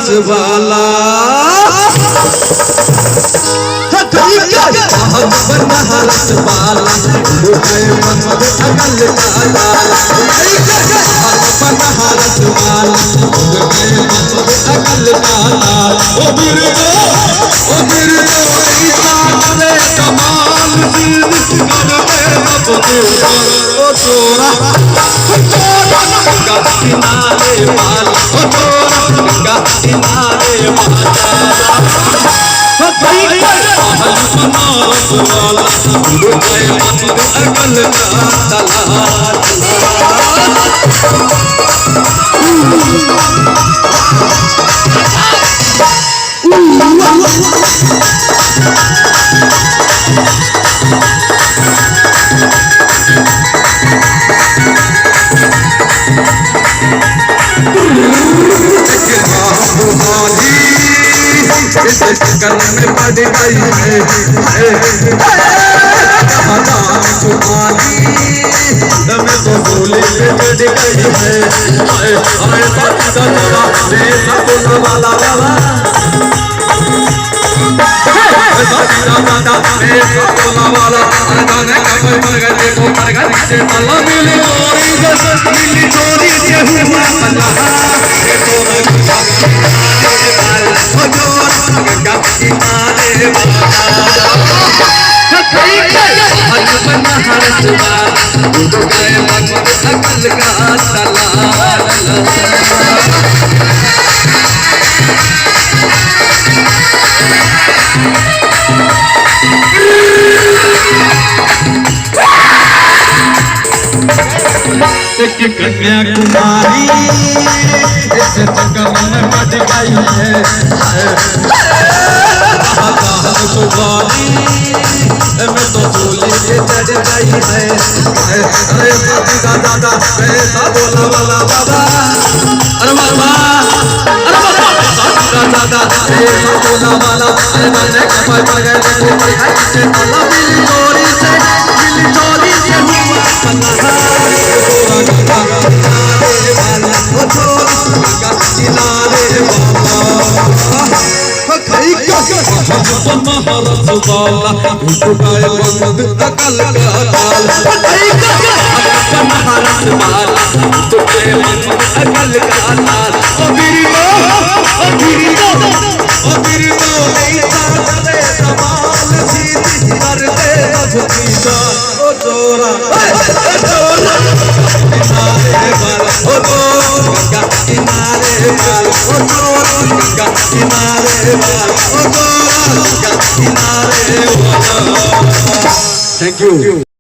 महारस वाला महारस वाला मत अकल का लाला महारस वाला मत अकल का लाला ओ मेरे रे कमाल दिल करते ओ तोरा गंगा किनारे वाला ओ तोरा गंगा किनारे वाला बनारस वाला अकल का इस चक्कर में पड़ गई है मैं तो भूले पे चढ़ गई है वाला कन्याकुमारी इस चक्कर में पड़ गई है मैं तो झूले पे चढ़ गई है अरे दादा पैसा बोला वाला बाबा अरे बाबा दादा पैसा बोला वाला अरे मैंने कमर पर गए को पैसा से ताला मिली चोरी से हुआ पन्ना महारस वाला अकल का महारस वाला अकल का Thank you.